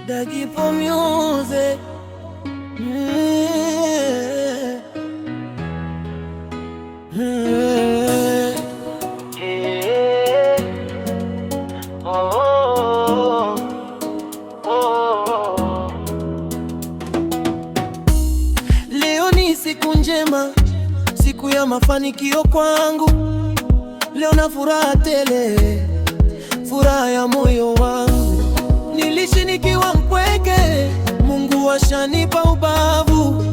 Dagipo Music. Leo ni siku njema, siku ya mafanikio kwangu. Leo na furaha tele, furaha ya moyo wangu. Niliishi nikiwa mpweke, Mungu ashanipa ubavu.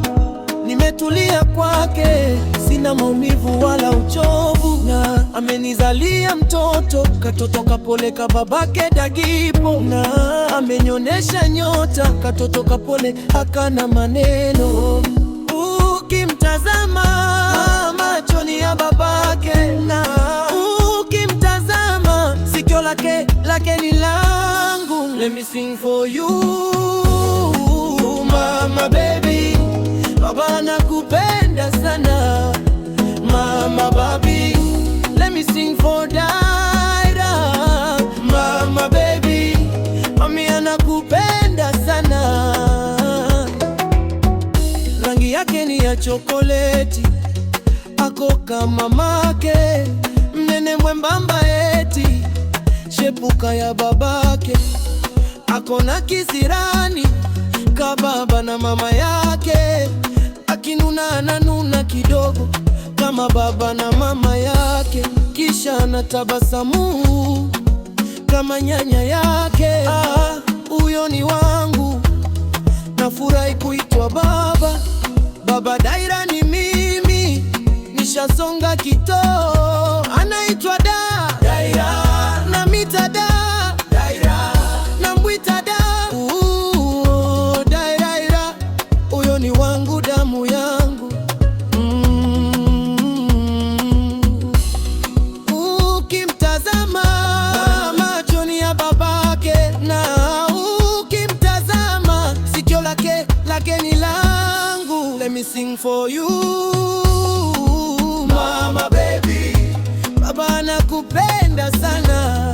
Nimetulia kwake, sina maumivu wala uchovu. Na amenizalia mtoto, katoto kapole ka babake Dagipo. Na amenyonesha nyota, katoto kapole hakana maneno. Ukimtazama machoni ya babake, na ukimtazama sikio lake ni langu. Let me sing for you, mama baby. Baba nakupenda sana, mama baby. Let me sing for Daira, mama baby. Mami anakupenda sana. Rangi yake ni ya chokoleti, ako kama make, mnene mwembamba eti shepuka ya babake. Ako na kisirani ka baba na mama yake, akinuna ananuna kidogo kama baba na mama yake, kisha anatabasamu kama nyanya yake. Huyo ni wangu, nafurahi kuitwa baba. Baba Daira ni mimi, nishasonga kitoo. Anaitwa Daira, namita Daira, namwita Daira. Huyo ni wangu, damu yangu. Ukimtazama machoni ya babake, na ukimtazama sikio lake ni langu. Let me sing for you, mama baby. Baba nakupenda sana,